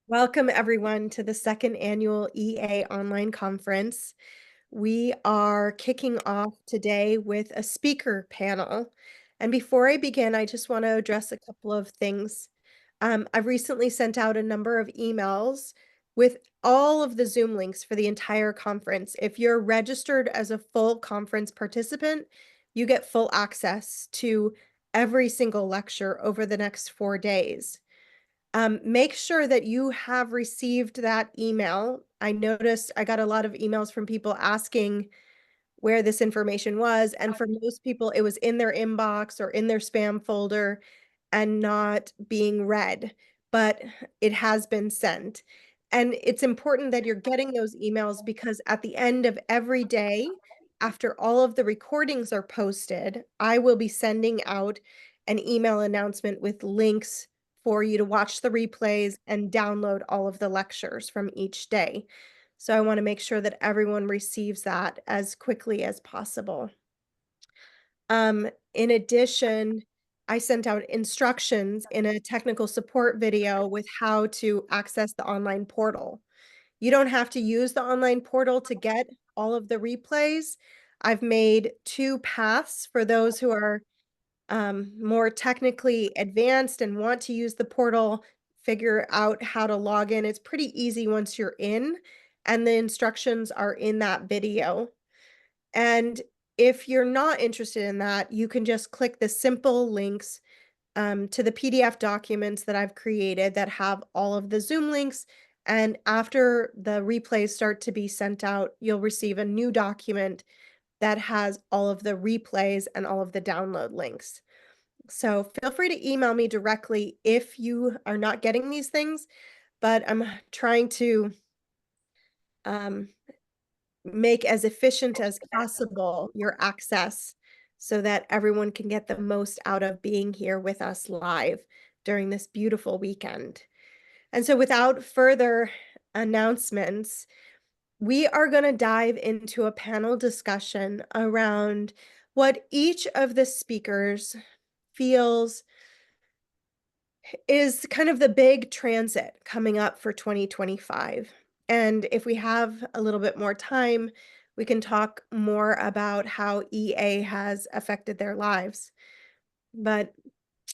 Welcome, everyone, to the second annual EA Online Conference. We are kicking off today with a speaker panel. And before I begin, I just want to address a couple of things. I've recently sent out a number of emails with all of the Zoom links for the entire conference. If you're registered as a full conference participant, you get full access to every single lecture over the next 4 days. Make sure that you have received that email. I noticed I got a lot of emails from people asking where this information was, and for most people, it was in their inbox or in their spam folder and not being read, but it has been sent. And it's important that you're getting those emails because at the end of every day, after all of the recordings are posted, I will be sending out an email announcement with links for you to watch the replays and download all of the lectures from each day. So I want to make sure that everyone receives that as quickly as possible. In addition, I sent out instructions in a technical support video with how to access the online portal. You don't have to use the online portal to get all of the replays. I've made two paths for those who are more technically advanced and want to use the portal, figure out how to log in. It's pretty easy once you're in, and the instructions are in that video. And if you're not interested in that, you can just click the simple links to the PDF documents that I've created that have all of the Zoom links. And after the replays start to be sent out, you'll receive a new document that has all of the replays and all of the download links. So feel free to email me directly if you are not getting these things, but I'm trying to um, make as efficient as possible your access so that everyone can get the most out of being here with us live during this beautiful weekend. And so without further announcements, we are going to dive into a panel discussion around what each of the speakers feels is kind of the big transit coming up for 2025. And if we have a little bit more time, we can talk more about how EA has affected their lives. But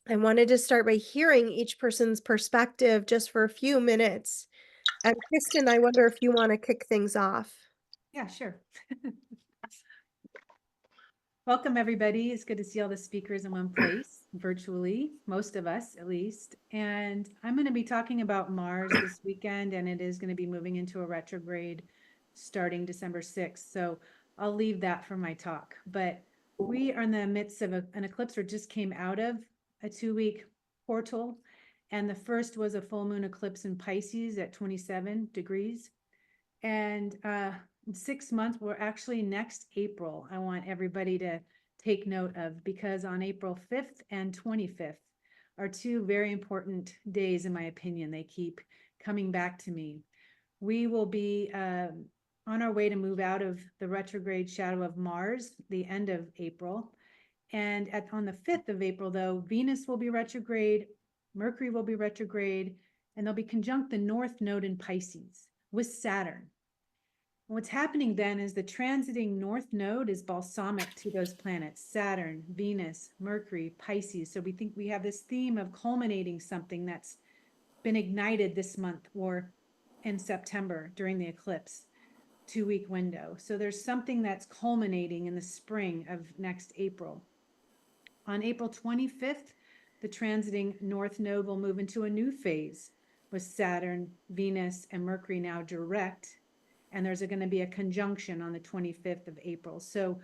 I wanted to start by hearing each person's perspective just for a few minutes. And Kristen, I wonder if you want to kick things off. Yeah, sure. Welcome, everybody. It's good to see all the speakers in one place, virtually, most of us at least. And I'm going to be talking about Mars this weekend, and it is going to be moving into a retrograde starting December 6th. So I'll leave that for my talk. But we are in the midst of an eclipse, or just came out of a 2-week portal. And the first was a full moon eclipse in Pisces at 27 degrees. And 6 months, we're actually next April. I want everybody to take note of, because on April 5th and 25th are two very important days, in my opinion. They keep coming back to me. We will be on our way to move out of the retrograde shadow of Mars, the end of April. And on the 5th of April, though, Venus will be retrograde, Mercury will be retrograde, and they'll be conjunct the North Node in Pisces with Saturn. What's happening then is the transiting North Node is balsamic to those planets, Saturn, Venus, Mercury, Pisces. So we think we have this theme of culminating something that's been ignited this month or in September during the eclipse 2-week window. So there's something that's culminating in the spring of next April. On April 25th, the transiting North Node will move into a new phase with Saturn, Venus, and Mercury now direct. And there's going to be a conjunction on the 25th of April. So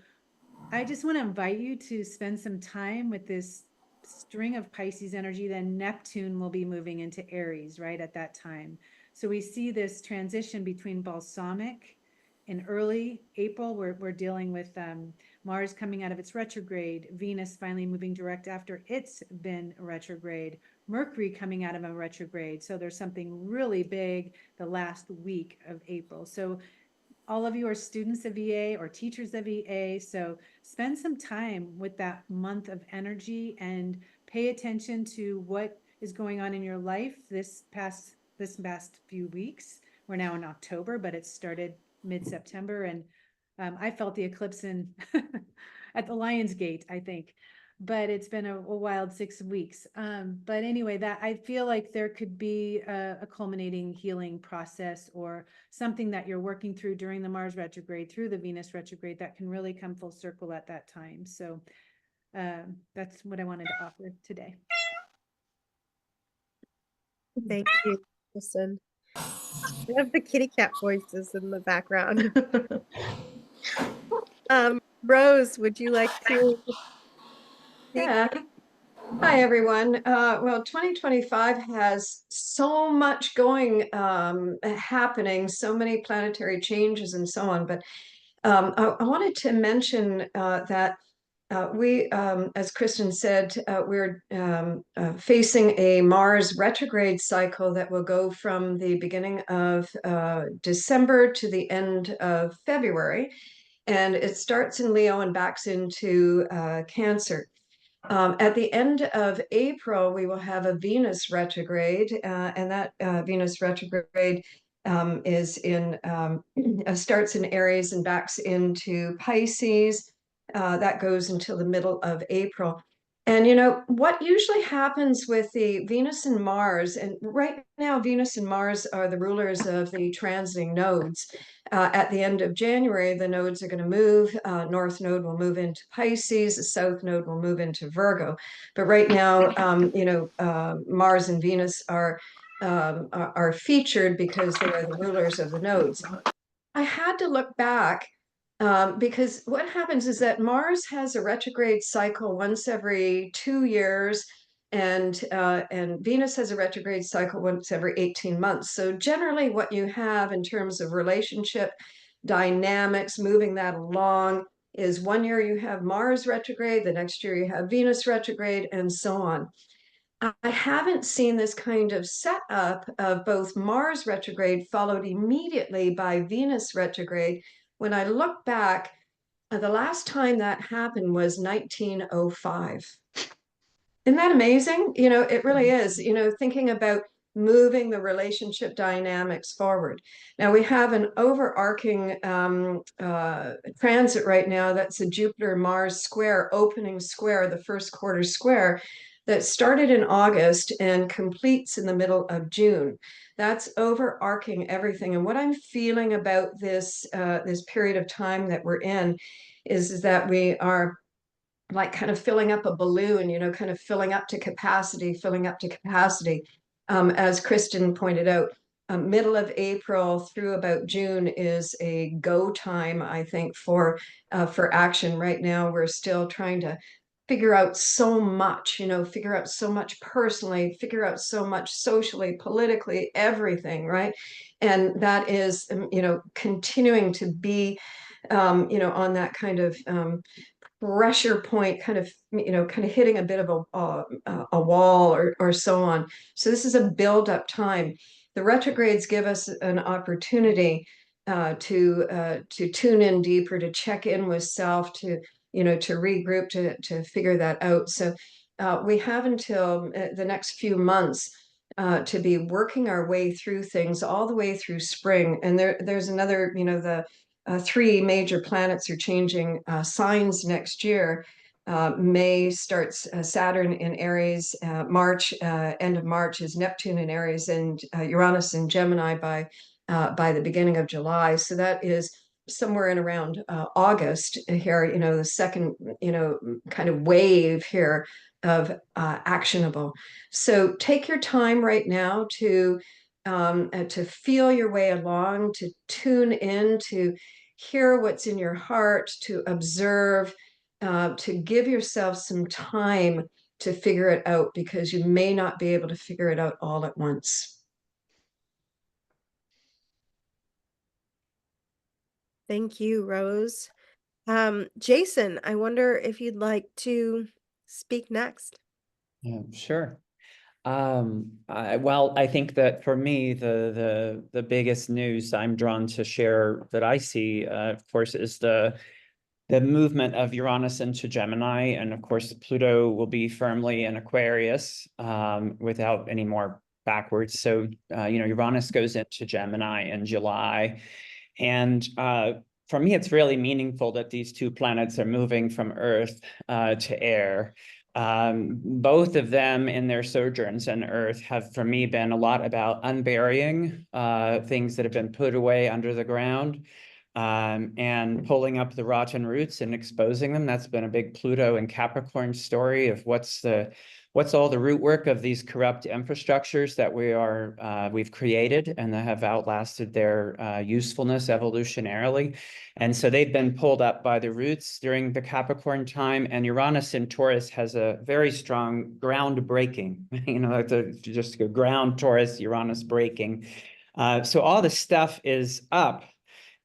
I just want to invite you to spend some time with this string of Pisces energy. Then Neptune will be moving into Aries right at that time. So we see this transition between balsamic in early April. We're dealing with Mars coming out of its retrograde, Venus finally moving direct after it's been retrograde, Mercury coming out of a retrograde. So there's something really big the last week of April. So all of you are students of EA or teachers of EA. So spend some time with that month of energy and pay attention to what is going on in your life this past this past few weeks. We're now in October, but it started mid-September, and I felt the eclipse in at the Lion's Gate, I think. But it's been a wild 6 weeks. But anyway, that I feel like there could be a culminating healing process or something that you're working through during the Mars retrograde, through the Venus retrograde, that can really come full circle at that time. So that's what I wanted to offer today. Thank you, Kristen. I love the kitty cat voices in the background. Rose, would you like to speak? Yeah. Hi, everyone. Well, 2025 has so much happening, so many planetary changes and so on. But I wanted to mention that as Kristen said, we're facing a Mars retrograde cycle that will go from the beginning of December to the end of February. And it starts in Leo and backs into Cancer. At the end of April, we will have a Venus retrograde, and that Venus retrograde starts in Aries and backs into Pisces. That goes until the middle of April. And you know what usually happens with the Venus and Mars, and right now Venus and Mars are the rulers of the transiting nodes. At the end of January, the nodes are going to move. North node will move into Pisces. The south node will move into Virgo. But right now, Mars and Venus are featured because they are the rulers of the nodes. I had to look back because what happens is that Mars has a retrograde cycle once every 2 years, and Venus has a retrograde cycle once every 18 months. So generally, what you have in terms of relationship dynamics, moving that along, is 1 year you have Mars retrograde, the next year you have Venus retrograde, and so on. I haven't seen this kind of setup of both Mars retrograde followed immediately by Venus retrograde. When I look back, the last time that happened was 1905. Isn't that amazing? You know, it really is, you know, thinking about moving the relationship dynamics forward. Now we have an overarching transit right now. That's a Jupiter-Mars square, opening square, the first quarter square that started in August and completes in the middle of June. That's overarching everything. And what I'm feeling about this period of time that we're in is that we are like kind of filling up a balloon, you know, kind of filling up to capacity, filling up to capacity. As Kristen pointed out, middle of April through about June is a go time, I think, for action. Right now, we're still trying to figure out so much, you know, figure out so much personally, figure out so much socially, politically, everything, right? And that is, you know, continuing to be, you know, on that kind of pressure point, kind of, you know, kind of hitting a bit of a wall or so on. So this is a build up time. The retrogrades give us an opportunity to tune in deeper, to check in with self, to, you know, to regroup, to figure that out. So we have until the next few months to be working our way through things all the way through spring. And there's another, you know, the three major planets are changing signs next year. May starts Saturn in Aries. March, end of March is Neptune in Aries, and Uranus in Gemini by the beginning of July. So that is somewhere in around August here, you know, the second, you know, kind of wave here of actionable. So take your time right now to feel your way along, to tune in, to hear what's in your heart, to observe, to give yourself some time to figure it out, because you may not be able to figure it out all at once. Thank you, Rose. Jason, I wonder if you'd like to speak next. Yeah, sure. Well, I think that for me, the biggest news I'm drawn to share that I see, of course, is the movement of Uranus into Gemini, and of course, Pluto will be firmly in Aquarius without any more backwards. So, Uranus goes into Gemini in July. And for me, it's really meaningful that these two planets are moving from Earth to air. Both of them in their sojourns on Earth have, for me, been a lot about unburying things that have been put away under the ground, and pulling up the rotten roots and exposing them. That's been a big Pluto and Capricorn story of what's all the root work of these corrupt infrastructures that we've created and that have outlasted their usefulness evolutionarily. And so they've been pulled up by the roots during the Capricorn time, and Uranus in Taurus has a very strong ground breaking, just go ground Taurus, Uranus breaking. So all this stuff is up.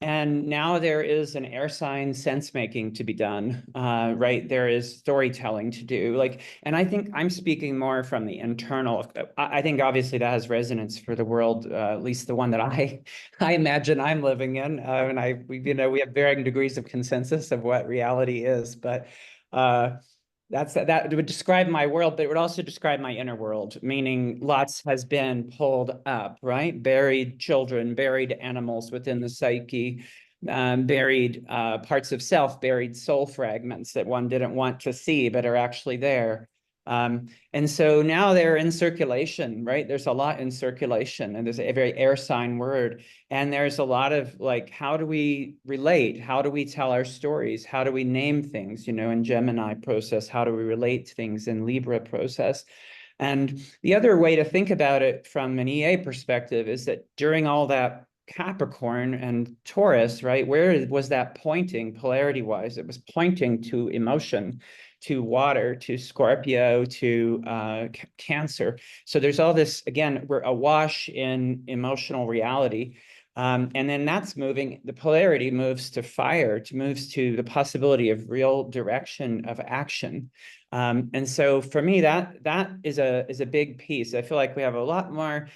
And now there is an air sign sense making to be done, right? There is storytelling to do. And I think I'm speaking more from the internal. I think obviously that has resonance for the world, at least the one that I imagine I'm living in. And we have varying degrees of consensus of what reality is, but that would describe my world, but it would also describe my inner world, meaning lots has been pulled up, right? Buried children, buried animals within the psyche, buried parts of self, buried soul fragments that one didn't want to see, but are actually there. And so now they're in circulation, right? There's a lot in circulation, and there's a very air sign word. And there's a lot of how do we relate? How do we tell our stories? How do we name things, in Gemini process? How do we relate to things in Libra process? And the other way to think about it from an EA perspective is that during all that Capricorn and Taurus, right, where was that pointing polarity-wise? It was pointing to emotion, to water, to Scorpio, to Cancer. So there's all this, again, we're awash in emotional reality. And then that's moving, the polarity moves to fire, moves to the possibility of real direction of action. And so for me, that is a big piece. I feel like we have a lot more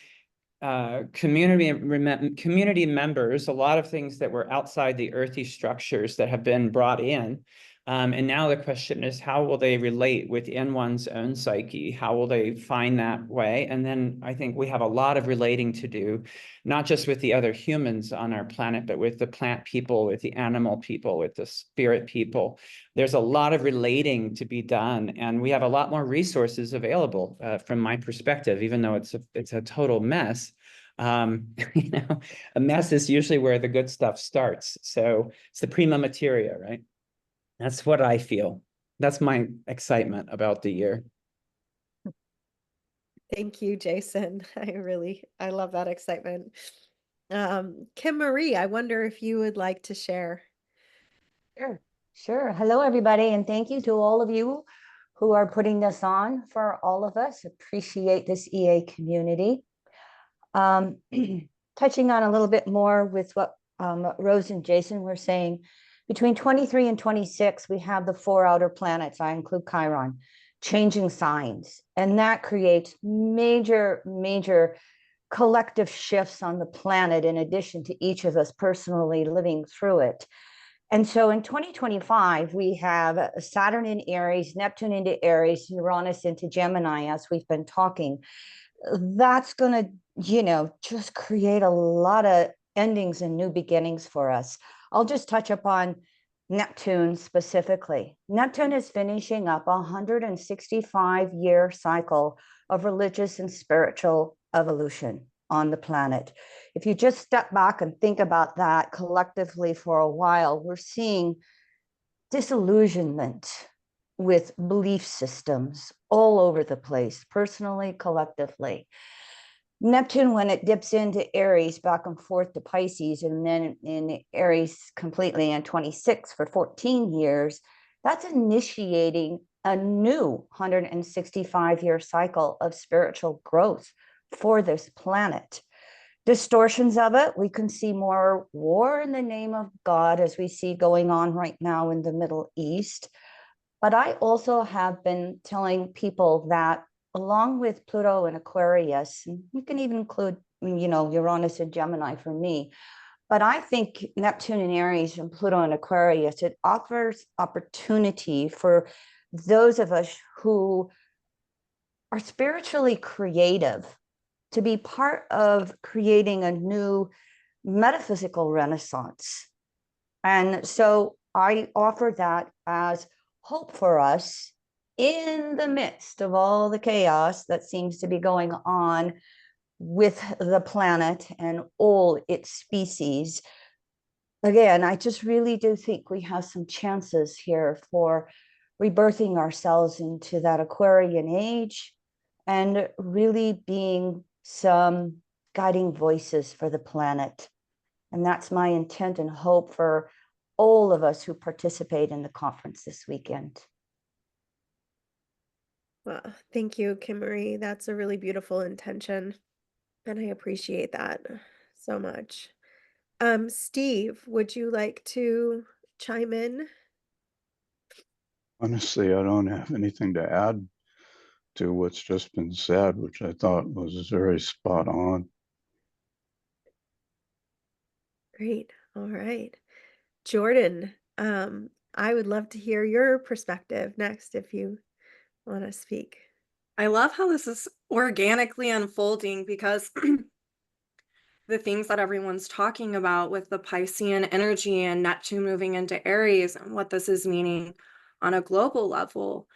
community members, a lot of things that were outside the earthy structures that have been brought in. And now the question is, how will they relate within one's own psyche? How will they find that way? And then I think we have a lot of relating to do, not just with the other humans on our planet, but with the plant people, with the animal people, with the spirit people. There's a lot of relating to be done, and we have a lot more resources available from my perspective, even though it's a total mess. A mess is usually where the good stuff starts. So it's the prima materia, right? That's what I feel. That's my excitement about the year. Thank you, Jason. I love that excitement. Kim Marie, I wonder if you would like to share. Sure. Hello, everybody, and thank you to all of you who are putting this on for all of us. Appreciate this EA community. Touching on a little bit more with what Rose and Jason were saying, between 23 and 26, we have the 4 outer planets, I include Chiron, changing signs. And that creates major collective shifts on the planet, in addition to each of us personally living through it. And so in 2025, we have Saturn in Aries, Neptune into Aries, Uranus into Gemini, as we've been talking. That's going to, just create a lot of endings and new beginnings for us. I'll just touch upon Neptune specifically. Neptune is finishing up a 165-year cycle of religious and spiritual evolution on the planet. If you just step back and think about that collectively for a while, we're seeing disillusionment with belief systems all over the place, personally, collectively. Neptune, when it dips into Aries back and forth to Pisces, and then in Aries completely in 26 for 14 years, that's initiating a new 165-year cycle of spiritual growth for this planet. Distortions of it, we can see more war in the name of God, as we see going on right now in the Middle East. But I also have been telling people that along with Pluto and Aquarius, and you can even include, Uranus and Gemini for me, but I think Neptune and Aries and Pluto and Aquarius, it offers opportunity for those of us who are spiritually creative to be part of creating a new metaphysical renaissance. And so I offer that as hope for us in the midst of all the chaos that seems to be going on with the planet and all its species. Again, I just really do think we have some chances here for rebirthing ourselves into that Aquarian age and really being some guiding voices for the planet. And that's my intent and hope for all of us who participate in the conference this weekend. Well, thank you, Kimberly. That's a really beautiful intention, and I appreciate that so much. Steve, would you like to chime in? Honestly, I don't have anything to add to what's just been said, which I thought was very spot on. Great. All right. Jordan, I would love to hear your perspective next if you want to speak. I love how this is organically unfolding because the things that everyone's talking about with the Piscean energy and Neptune moving into Aries and what this is meaning on a global level.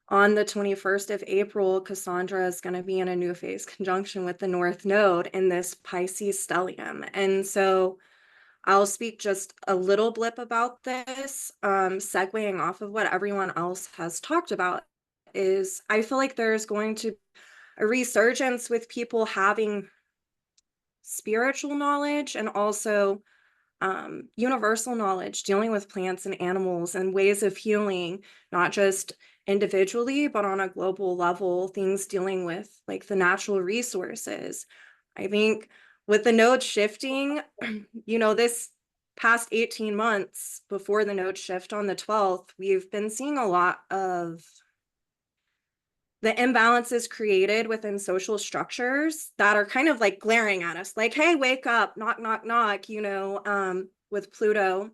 On the 21st of April, Cassandra is going to be in a new phase conjunction with the North Node in this Pisces stellium. And so I'll speak just a little blip about this, segueing off of what everyone else has talked about, is I feel like there's going to be a resurgence with people having spiritual knowledge and also universal knowledge dealing with plants and animals and ways of healing, not just individually, but on a global level, things dealing with like the natural resources. I think with the node shifting, this past 18 months before the node shift on the 12th, we've been seeing a lot of the imbalances created within social structures that are kind of like glaring at us, like, hey, wake up, knock, knock, knock, with Pluto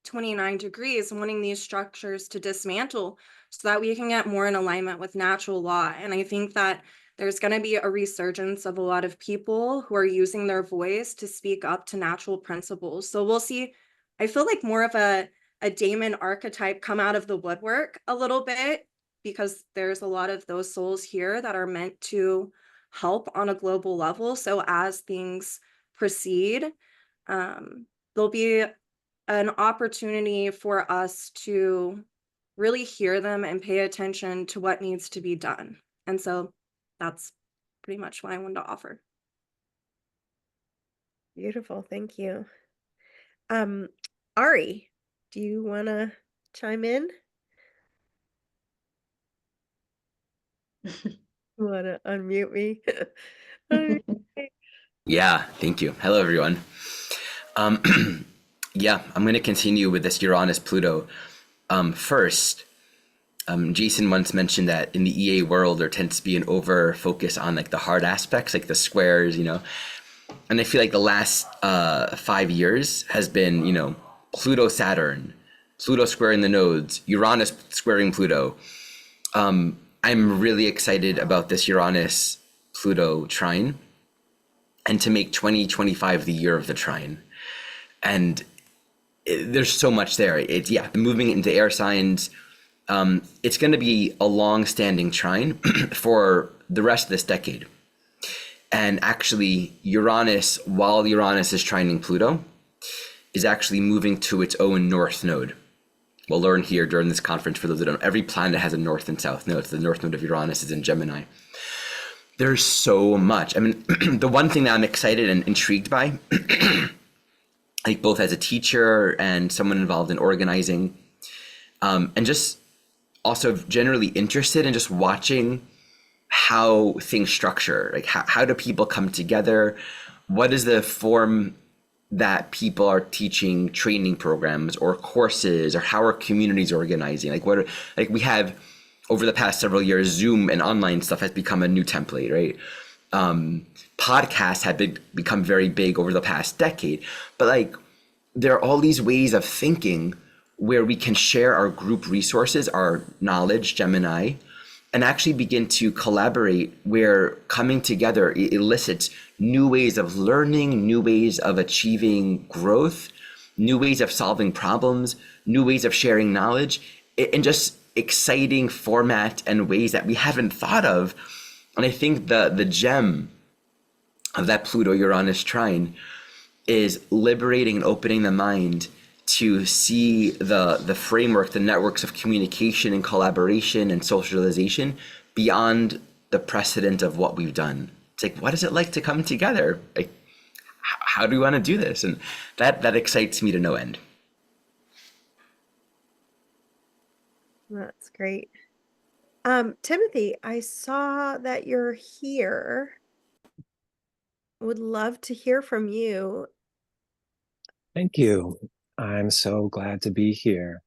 29 degrees, wanting these structures to dismantle so that we can get more in alignment with natural law. And I think that there's going to be a resurgence of a lot of people who are using their voice to speak up to natural principles. So we'll see, I feel like more of a daemon archetype come out of the woodwork a little bit, because there's a lot of those souls here that are meant to help on a global level. So as things proceed, there'll be an opportunity for us to really hear them and pay attention to what needs to be done. And so that's pretty much what I wanted to offer. Beautiful. Thank you. Ari, do you want to chime in? You want to unmute me? Yeah, thank you. Hello, everyone. Yeah, I'm going to continue with this Uranus-Pluto. First, Jason once mentioned that in the EA world, there tends to be an over focus on like the hard aspects, like the squares, and I feel like the last 5 years has been, Pluto, Saturn, Pluto squaring the nodes, Uranus squaring Pluto. I'm really excited about this Uranus-Pluto trine and to make 2025 the year of the trine. And there's so much there. Moving into air signs. It's going to be a long-standing trine for the rest of this decade. And actually, Uranus, while Uranus is trining Pluto, is actually moving to its own north node. We'll learn here during this conference, for those that don't know, every planet has a north and south node. So the north node of Uranus is in Gemini. There's so much. I mean, the one thing that I'm excited and intrigued by, like both as a teacher and someone involved in organizing, and just also generally interested in just watching how things structure, like how do people come together? What is the form that people are teaching training programs or courses, or how are communities organizing? Like we have over the past several years, Zoom and online stuff has become a new template, right? Podcasts have become very big over the past decade, but like there are all these ways of thinking where we can share our group resources, our knowledge, Gemini, and actually begin to collaborate, where coming together elicits new ways of learning, new ways of achieving growth, new ways of solving problems, new ways of sharing knowledge, in just exciting format and ways that we haven't thought of. And I think the gem of that Pluto-Uranus trine is liberating and opening the mind to see the framework, the networks of communication and collaboration and socialization beyond the precedent of what we've done. It's like, what is it like to come together? Like, how do we want to do this? And that excites me to no end. That's great. Timothy, I saw that you're here. Would love to hear from you. Thank you. I'm so glad to be here.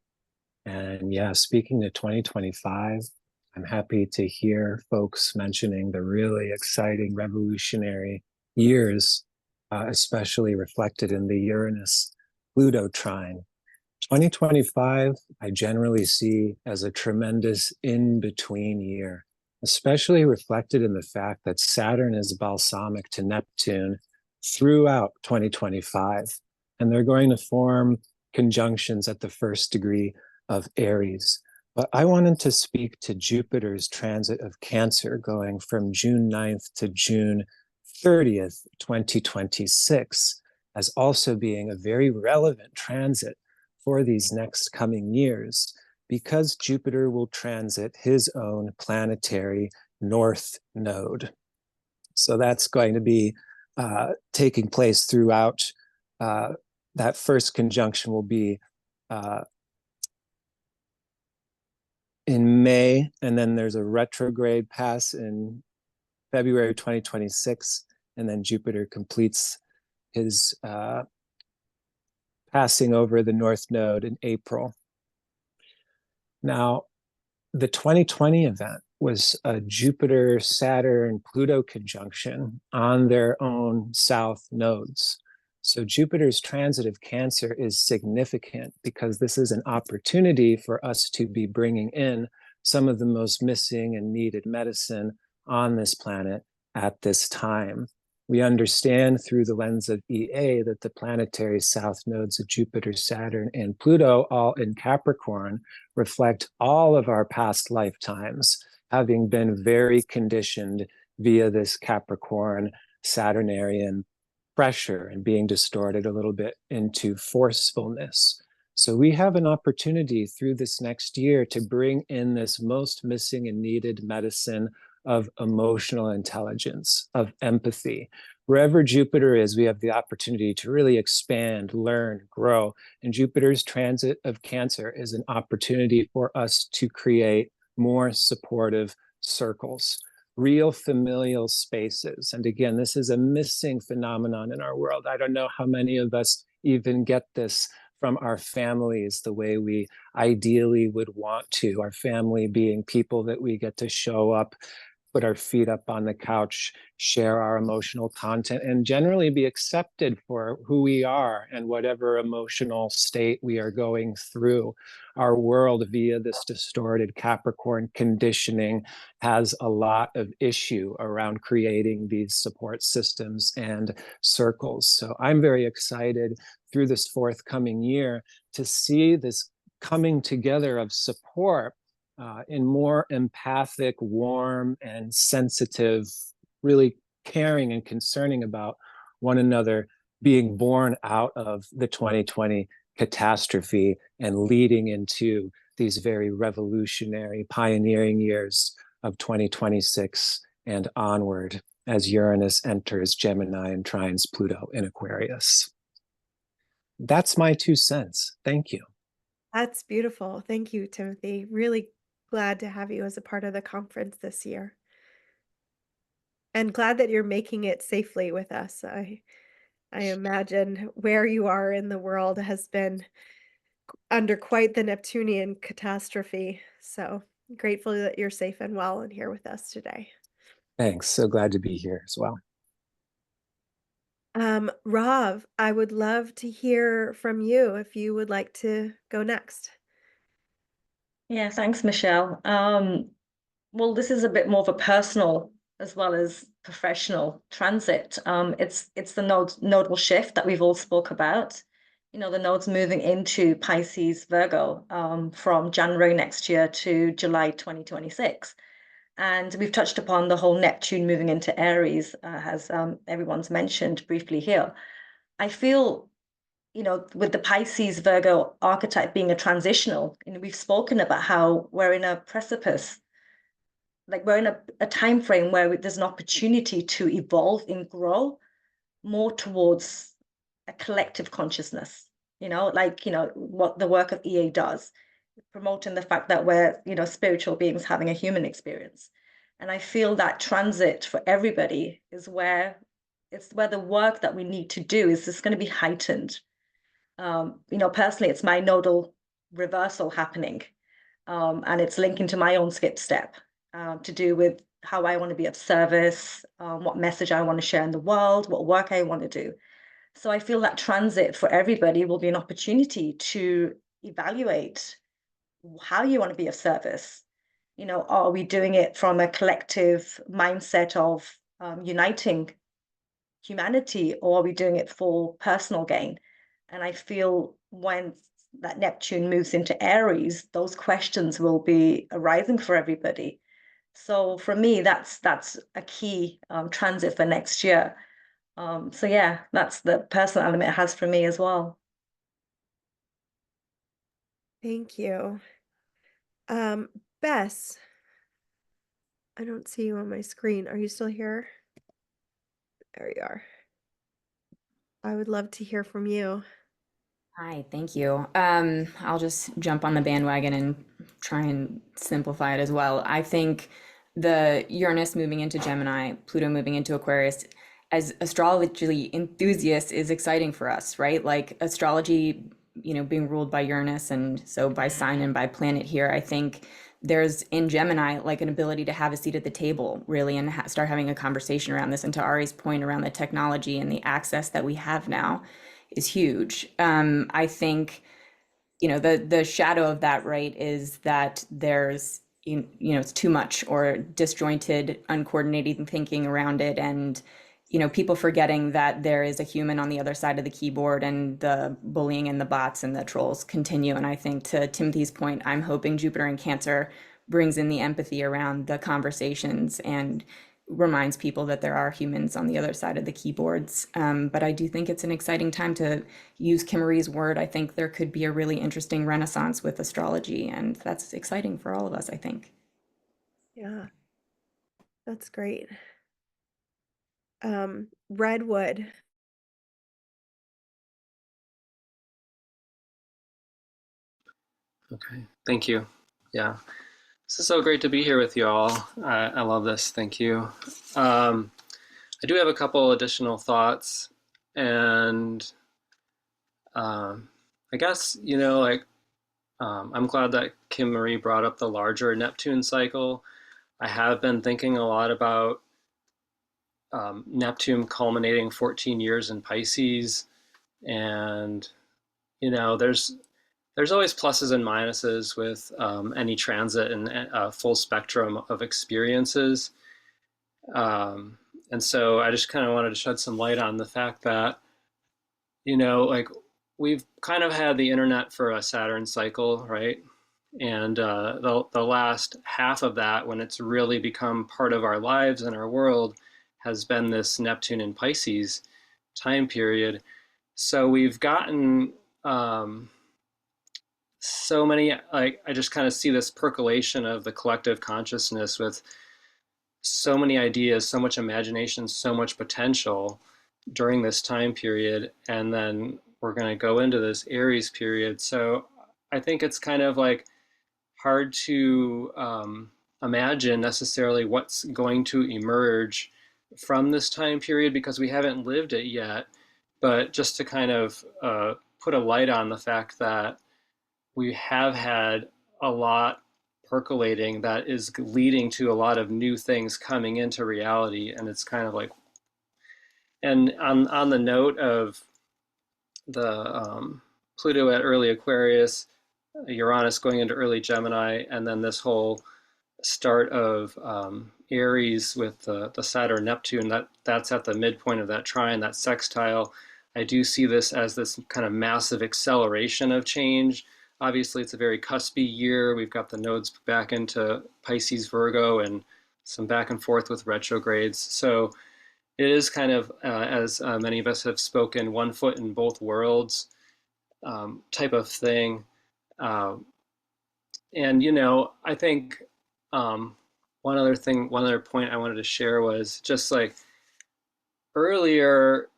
And yeah, speaking to 2025, I'm happy to hear folks mentioning the really exciting revolutionary years, especially reflected in the Uranus-Pluto trine. 2025, I generally see as a tremendous in-between year, especially reflected in the fact that Saturn is balsamic to Neptune throughout 2025, and they're going to form conjunctions at the first degree of Aries. But I wanted to speak to Jupiter's transit of Cancer going from June 9th to June 30th, 2026, as also being a very relevant transit for these next coming years, because Jupiter will transit his own planetary north node. So that's going to be taking place throughout. That first conjunction will be in May, and then there's a retrograde pass in February 2026, and then Jupiter completes his passing over the North Node in April. Now, the 2020 event was a Jupiter-Saturn-Pluto conjunction on their own south nodes. So Jupiter's transit of Cancer is significant because this is an opportunity for us to be bringing in some of the most missing and needed medicine on this planet at this time. We understand through the lens of EA that the planetary south nodes of Jupiter, Saturn, and Pluto, all in Capricorn, reflect all of our past lifetimes, having been very conditioned via this Capricorn Saturnarian pressure and being distorted a little bit into forcefulness. So we have an opportunity through this next year to bring in this most missing and needed medicine of emotional intelligence, of empathy. Wherever Jupiter is, we have the opportunity to really expand, learn, grow. And Jupiter's transit of Cancer is an opportunity for us to create more supportive circles, real familial spaces. And again, this is a missing phenomenon in our world. I don't know how many of us even get this from our families the way we ideally would want to, our family being people that we get to show up, put our feet up on the couch, share our emotional content, and generally be accepted for who we are and whatever emotional state we are going through. Our world, via this distorted Capricorn conditioning, has a lot of issue around creating these support systems and circles. So I'm very excited through this forthcoming year to see this coming together of support in more empathic, warm, and sensitive, really caring and concerning about one another, being born out of the 2020 catastrophe and leading into these very revolutionary, pioneering years of 2026 and onward as Uranus enters Gemini and trines Pluto in Aquarius. That's my 2 cents. Thank you. That's beautiful. Thank you, Timothy. Really glad to have you as a part of the conference this year. And glad that you're making it safely with us. I imagine where you are in the world has been under quite the Neptunian catastrophe. So grateful that you're safe and well and here with us today. Thanks. So glad to be here as well. Rav, I would love to hear from you if you would like to go next. Yeah, thanks, Michelle. well, this is a bit more of a personal as well as professional transit. It's the nodal shift that we've all spoke about. The nodes moving into Pisces Virgo from January next year to July 2026. And we've touched upon the whole Neptune moving into Aries, as everyone's mentioned briefly here. I feel, with the Pisces Virgo archetype being a transitional, we've spoken about how we're in a precipice, like we're in a time frame where there's an opportunity to evolve and grow more towards a collective consciousness, what the work of EA does, promoting the fact that we're, spiritual beings having a human experience. And I feel that transit for everybody is where the work that we need to do is just going to be heightened. Personally, it's my nodal reversal happening. And it's linking to my own skip step to do with how I want to be of service, what message I want to share in the world, what work I want to do. So I feel that transit for everybody will be an opportunity to evaluate how you want to be of service. Are we doing it from a collective mindset of uniting humanity, or are we doing it for personal gain? And I feel when that Neptune moves into Aries, those questions will be arising for everybody. So for me, that's a key transit for next year. So yeah, that's the personal element it has for me as well. Thank you. Bess, I don't see you on my screen. Are you still here? There you are. I would love to hear from you. Hi, thank you. I'll just jump on the bandwagon and try and simplify it as well. I think the Uranus moving into Gemini, Pluto moving into Aquarius, as astrology enthusiasts is exciting for us, right? Like astrology, being ruled by Uranus and so by sign and by planet here, I think there's in Gemini like an ability to have a seat at the table really and start having a conversation around this. And to Ari's point around the technology and the access that we have now is huge. I think, the shadow of that, right, is that there's, it's too much or disjointed, uncoordinated thinking around it. And, people forgetting that there is a human on the other side of the keyboard and the bullying and the bots and the trolls continue. And I think to Timothy's point, I'm hoping Jupiter in Cancer brings in the empathy around the conversations and reminds people that there are humans on the other side of the keyboards. But I do think it's an exciting time to use Kimmery's word. I think there could be a really interesting renaissance with astrology, and that's exciting for all of us, I think. Yeah, that's great. Redwood. Okay, thank you. Yeah, this is so great to be here with you all. I love this. Thank you. I do have a couple additional thoughts, and I guess, I'm glad that Kim Marie brought up the larger Neptune cycle. I have been thinking a lot about Neptune culminating 14 years in Pisces, and there's always pluses and minuses with any transit and a full spectrum of experiences. And so I just kind of wanted to shed some light on the fact that, we've kind of had the internet for a Saturn cycle, right? And the last half of that, when it's really become part of our lives and our world, has been this Neptune and Pisces time period. So we've gotten so many, I just kind of see this percolation of the collective consciousness with so many ideas, so much imagination, so much potential during this time period. And then we're going to go into this Aries period. So I think it's kind of like hard to imagine necessarily what's going to emerge from this time period because we haven't lived it yet. But just to kind of put a light on the fact that we have had a lot percolating that is leading to a lot of new things coming into reality. And it's kind of like, and on the note of the Pluto at early Aquarius, Uranus going into early Gemini, and then this whole start of Aries with the Saturn Neptune, that's at the midpoint of that trine, that sextile. I do see this as this kind of massive acceleration of change. Obviously, it's a very cuspy year. We've got the nodes back into Pisces, Virgo, and some back and forth with retrogrades. So it is kind of, as many of us have spoken, one foot in both worlds type of thing. And, you know, I think one other point I wanted to share was just like earlier,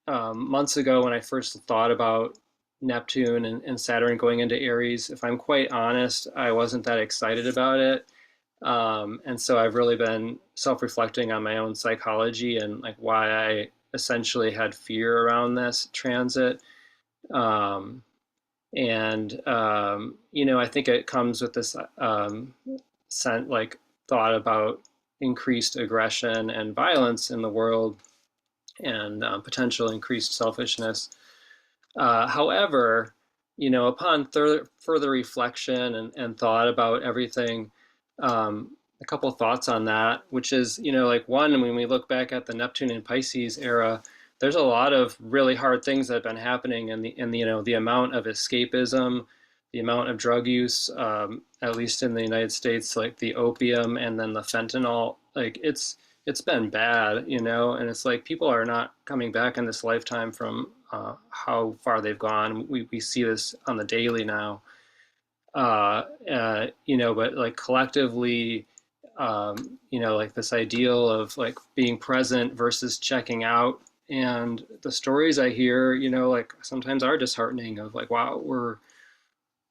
months ago when I first thought about Neptune and Saturn going into Aries, if I'm quite honest, I wasn't that excited about it. And so I've really been self-reflecting on my own psychology and like why I essentially had fear around this transit. You know, I think it comes with this like thought about increased aggression and violence in the world and potential increased selfishness. However, you know, upon further reflection and thought about everything, a couple thoughts on that, which is, you know, like one, when we look back at the Neptune and Pisces era, there's a lot of really hard things that have been happening, and you know, the amount of escapism, the amount of drug use, at least in the United States, like the opium and then the fentanyl, like it's been bad, you know, and it's like people are not coming back in this lifetime from how far they've gone. We see this on the daily now, you know, but like collectively, you know, like this ideal of like being present versus checking out. And the stories I hear, you know, like sometimes are disheartening of like, wow,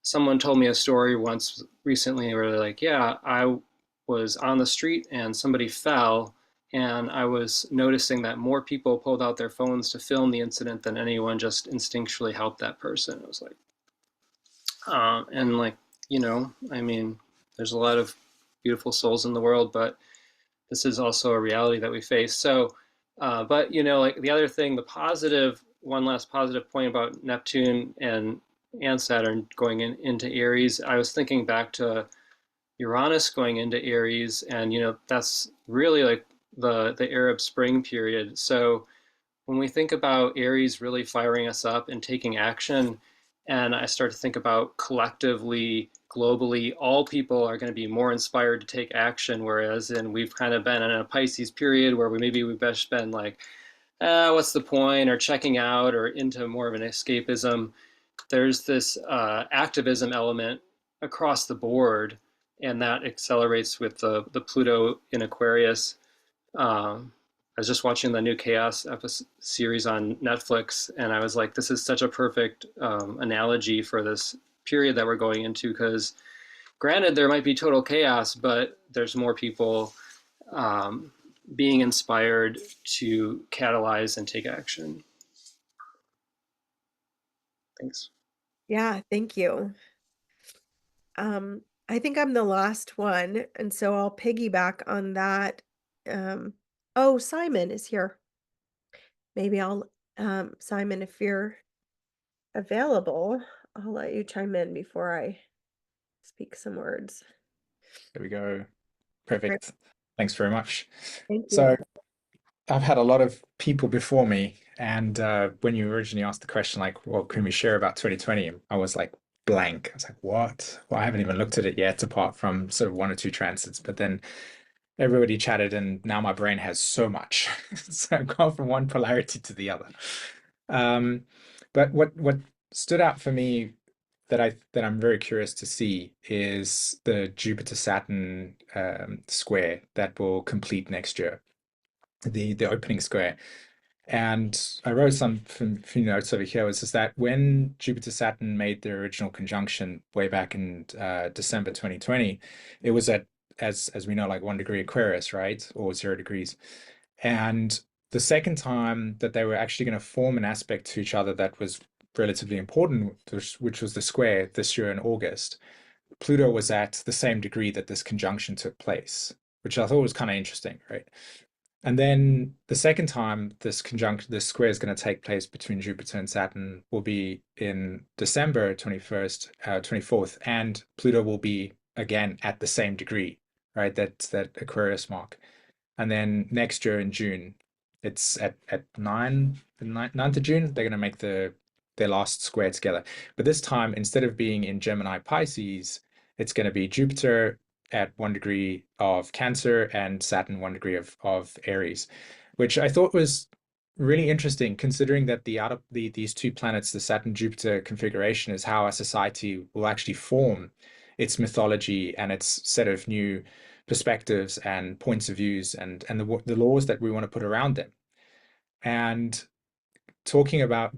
someone told me a story once recently where they're like, yeah, I was on the street and somebody fell, and I was noticing that more people pulled out their phones to film the incident than anyone just instinctually helped that person. It was like, and like, you know, I mean, there's a lot of beautiful souls in the world, but this is also a reality that we face. So, but you know, like the other thing, one last positive point about Neptune and Saturn going into Aries, I was thinking back to Uranus going into Aries, and you know, that's really like the Arab Spring period. So when we think about Aries really firing us up and taking action, and I start to think about collectively, globally, all people are going to be more inspired to take action, whereas we've kind of been in a Pisces period where we've just been like, what's the point, or checking out, or into more of an escapism. There's this activism element across the board, and that accelerates with the Pluto in Aquarius. I was just watching the new Chaos series on Netflix, and I was like, this is such a perfect analogy for this period that we're going into, because granted, there might be total chaos, but there's more people being inspired to catalyze and take action. Thanks. Yeah, thank you. I think I'm the last one, and so I'll piggyback on that. Oh, Simon is here. Maybe Simon, if you're available, I'll let you chime in before I speak some words. There we go. Perfect. Thanks very much. Thank you. So I've had a lot of people before me, and when you originally asked the question, like, what can we share about 2020? I was like blank. I was like, what? Well, I haven't even looked at it yet, apart from sort of one or two transits. But then everybody chatted, and now my brain has so much. So I've gone from one polarity to the other. But what stood out for me that I'm very curious to see is the Jupiter-Saturn square that will complete next year, the opening square. And I wrote some few notes over here. Was just that when Jupiter-Saturn made their original conjunction way back in December 2020, it was at, as we know, like 1 degree Aquarius, right? Or 0 degrees. And the second time that they were actually going to form an aspect to each other that was relatively important, which was the square this year in August, Pluto was at the same degree that this conjunction took place, which I thought was kind of interesting, right? And then the second time this square is going to take place between Jupiter and Saturn will be in December 24th, and Pluto will be again at the same degree, right? That's that Aquarius mark. And then next year in June, it's at 9th of June, they're going to make their last square together. But this time, instead of being in Gemini Pisces, it's going to be Jupiter at 1 degree of Cancer and Saturn 1 degree of Aries, which I thought was really interesting, considering that these two planets, the Saturn Jupiter configuration, is how our society will actually form its mythology and its set of new perspectives and points of views and the laws that we want to put around them. And talking about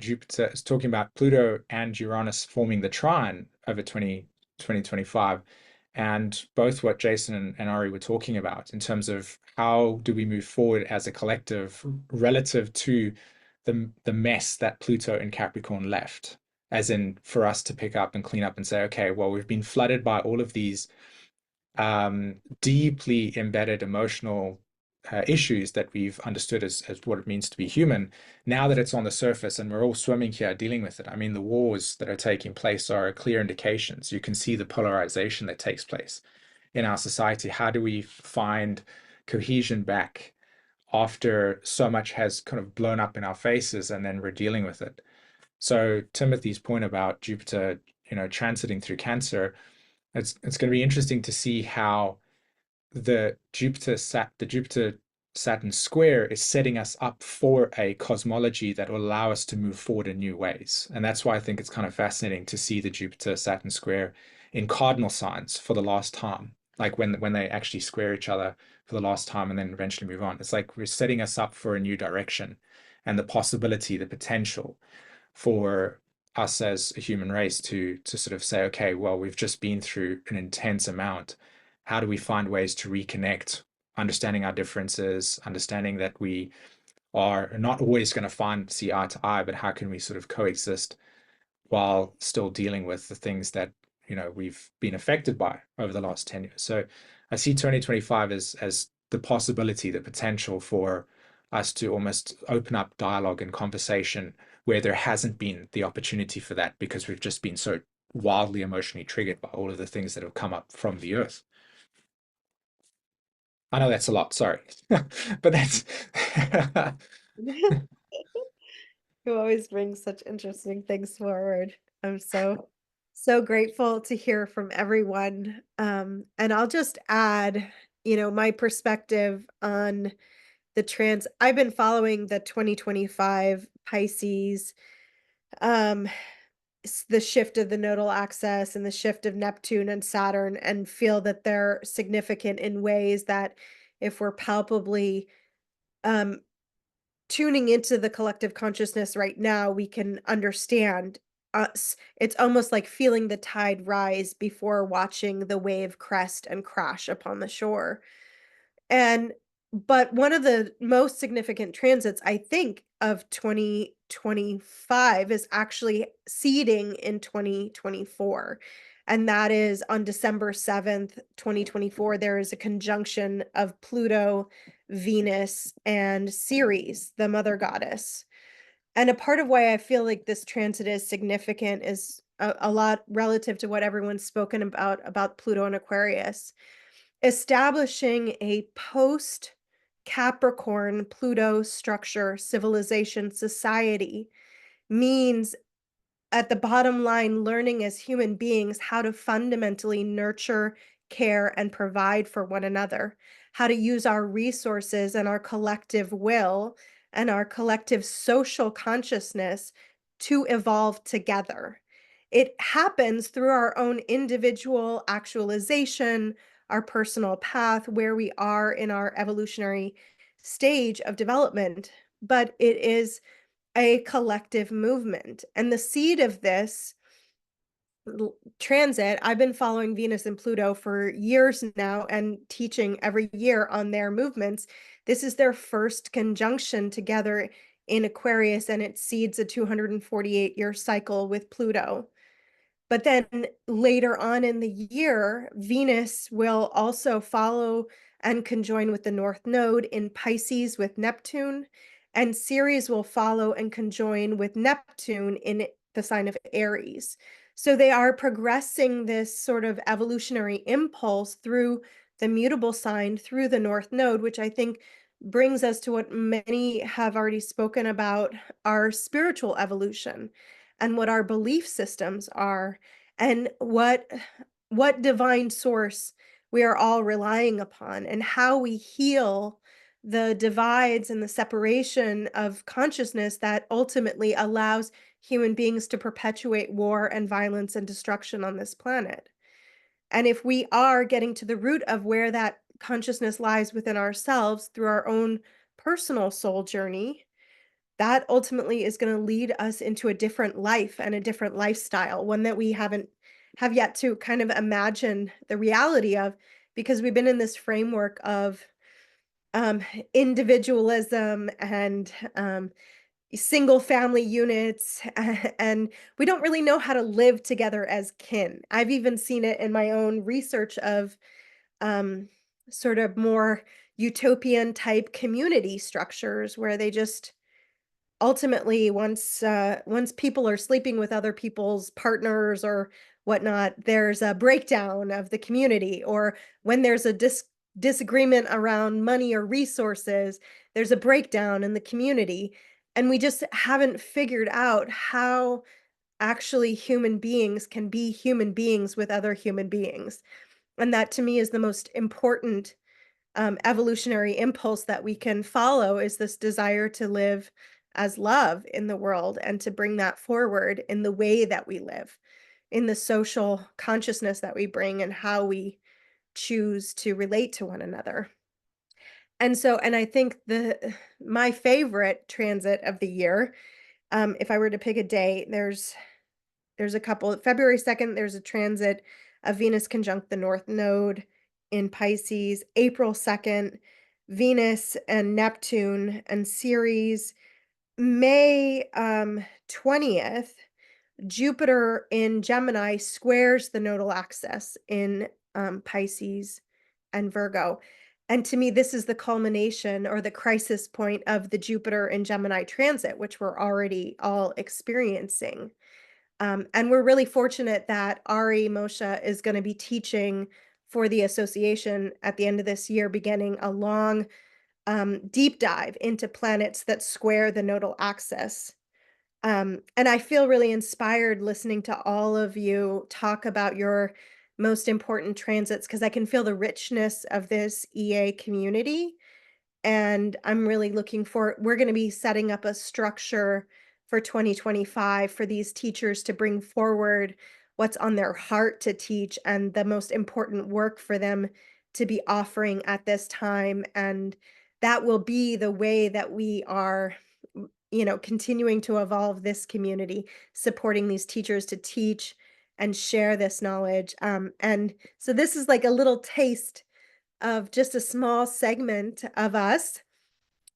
Pluto and Uranus forming the trine over 2025, and both what Jason and Ari were talking about in terms of how do we move forward as a collective relative to the mess that Pluto and Capricorn left, as in for us to pick up and clean up and say, okay, well, we've been flooded by all of these deeply embedded emotional issues that we've understood as what it means to be human. Now that it's on the surface and we're all swimming here dealing with it, I mean, the wars that are taking place are clear indications. You can see the polarization that takes place in our society. How do we find cohesion back after so much has kind of blown up in our faces and then we're dealing with it? So Timothy's point about Jupiter, transiting through Cancer, it's going to be interesting to see how the Jupiter Saturn square is setting us up for a cosmology that will allow us to move forward in new ways. And that's why I think it's kind of fascinating to see the Jupiter Saturn square in cardinal signs for the last time, like when they actually square each other for the last time and then eventually move on. It's like we're setting us up for a new direction and the possibility, the potential for us as a human race to sort of say, okay, well, we've just been through an intense amount. How do we find ways to reconnect, understanding our differences, understanding that we are not always going to see eye to eye, but how can we sort of coexist while still dealing with the things that we've been affected by over the last 10 years. So I see 2025 as the possibility, the potential for us to almost open up dialogue and conversation where there hasn't been the opportunity for that because we've just been so wildly emotionally triggered by all of the things that have come up from the earth. I know that's a lot, sorry, but that's You always bring such interesting things forward. I'm so grateful to hear from everyone. And I'll just add, my perspective on I've been following the 2025 Pisces, the shift of the nodal axis and the shift of Neptune and Saturn, and feel that they're significant in ways that if we're palpably um, tuning into the collective consciousness right now, we can understand us. It's almost like feeling the tide rise before watching the wave crest and crash upon the shore. But one of the most significant transits, I think, of 2025 is actually seeding in 2024. And that is on December 7th, 2024, there is a conjunction of Pluto, Venus, and Ceres, the mother goddess. And a part of why I feel like this transit is significant is a lot relative to what everyone's spoken about Pluto and Aquarius. Establishing a post Capricorn Pluto structure, civilization, society means at the bottom line, learning as human beings how to fundamentally nurture, care, and provide for one another, how to use our resources and our collective will and our collective social consciousness to evolve together. It happens through our own individual actualization, our personal path, where we are in our evolutionary stage of development, but it is a collective movement. And the seed of this transit, I've been following Venus and Pluto for years now and teaching every year on their movements. This is their first conjunction together in Aquarius, and it seeds a 248-year cycle with Pluto. But then later on in the year, Venus will also follow and conjoin with the North Node in Pisces with Neptune, and Ceres will follow and conjoin with Neptune in the sign of Aries. So they are progressing this sort of evolutionary impulse through the mutable sign through the North Node, which I think brings us to what many have already spoken about, our spiritual evolution and what our belief systems are, and what divine source we are all relying upon, and how we heal the divides and the separation of consciousness that ultimately allows human beings to perpetuate war and violence and destruction on this planet. And if we are getting to the root of where that consciousness lies within ourselves through our own personal soul journey, that ultimately is going to lead us into a different life and a different lifestyle, one that we have yet to kind of imagine the reality of, because we've been in this framework of um, individualism and single family units, and we don't really know how to live together as kin. I've even seen it in my own research of um, sort of more utopian type community structures where they just ultimately, once people are sleeping with other people's partners or whatnot, there's a breakdown of the community. Or when there's a disagreement around money or resources, there's a breakdown in the community. And we just haven't figured out how actually human beings can be human beings with other human beings. And that to me is the most important evolutionary impulse that we can follow, is this desire to live as love in the world and to bring that forward in the way that we live, in the social consciousness that we bring, and how we choose to relate to one another. And I think my favorite transit of the year, if I were to pick a day, there's a couple. February 2nd, there's a transit of Venus conjunct the North Node in Pisces. April 2nd, Venus and Neptune and Ceres. May 20th, Jupiter in Gemini squares the nodal axis in Pisces and Virgo. And to me, this is the culmination or the crisis point of the Jupiter in Gemini transit, which we're already all experiencing. And we're really fortunate that Ari Moshe is going to be teaching for the association at the end of this year, beginning a long deep dive into planets that square the nodal axis. And I feel really inspired listening to all of you talk about your most important transits, because I can feel the richness of this EA community. And I'm really looking for, we're going to be setting up a structure for 2025 for these teachers to bring forward what's on their heart to teach and the most important work for them to be offering at this time. And that will be the way that we are, continuing to evolve this community, supporting these teachers to teach and share this knowledge. And so this is like a little taste of just a small segment of us.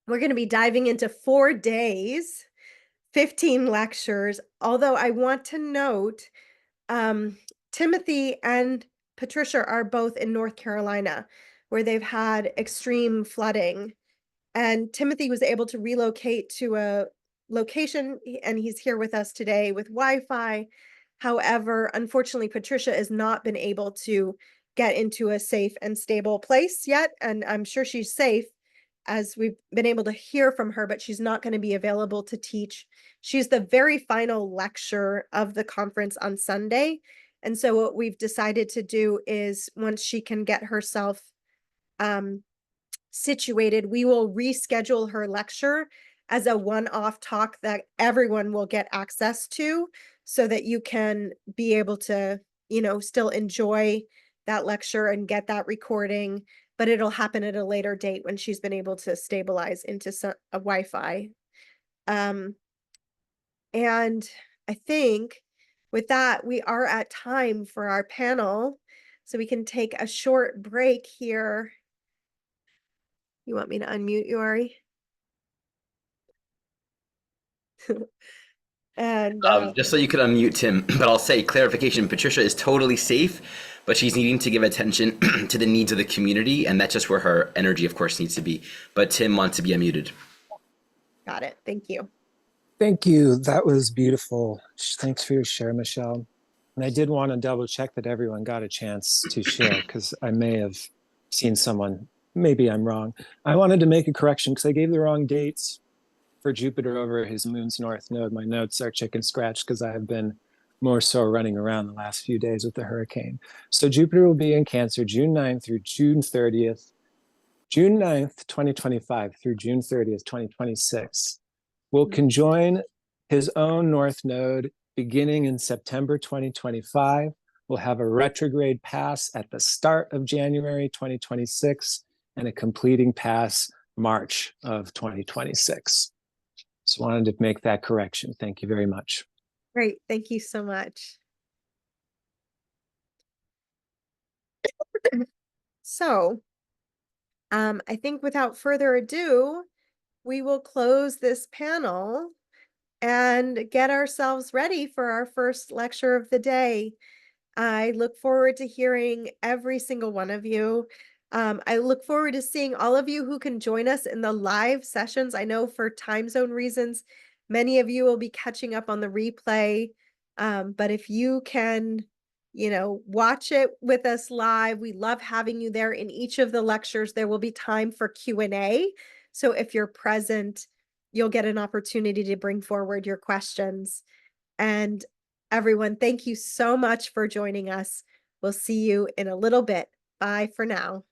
We're going to be diving into 4 days, 15 lectures. Although I want to note, Timothy and Patricia are both in North Carolina, where they've had extreme flooding. And Timothy was able to relocate to a location, and he's here with us today with Wi-Fi. However, unfortunately, Patricia has not been able to get into a safe and stable place yet. And I'm sure she's safe, as we've been able to hear from her, but she's not going to be available to teach. She's the very final lecture of the conference on Sunday. And so what we've decided to do is, once she can get herself situated, we will reschedule her lecture as a one-off talk that everyone will get access to, so that you can be able to, still enjoy that lecture and get that recording, but it'll happen at a later date when she's been able to stabilize into a Wi-Fi. And I think with that, we are at time for our panel, so we can take a short break here. You want me to unmute you, Ari? And Just so you could unmute Tim, but I'll say clarification, Patricia is totally safe, but she's needing to give attention to the needs of the community, and that's just where her energy, of course, needs to be. But Tim wants to be unmuted. got it. Thank you. Thank you. That was beautiful. Thanks for your share, Michelle. And I did want to double check that everyone got a chance to share, because I may have seen someone, maybe I'm wrong. I wanted to make a correction because I gave the wrong dates for Jupiter over his moon's north node. My notes are chicken scratch because I have been more so running around the last few days with the hurricane. So Jupiter will be in Cancer June 9th through June 30th, June 9th, 2025 through June 30th, 2026. Will conjoin his own north node beginning in September 2025. We'll have a retrograde pass at the start of January 2026 and a completing pass March of 2026. So wanted to make that correction. Thank you very much. Great. Thank you so much. So, I think without further ado, we will close this panel and get ourselves ready for our first lecture of the day. I look forward to hearing every single one of you. I look forward to seeing all of you who can join us in the live sessions. I know for time zone reasons, many of you will be catching up on the replay. But if you can, watch it with us live, we love having you there. In each of the lectures, there will be time for Q&A. So if you're present, you'll get an opportunity to bring forward your questions. And everyone, thank you so much for joining us. We'll see you in a little bit. Bye for now.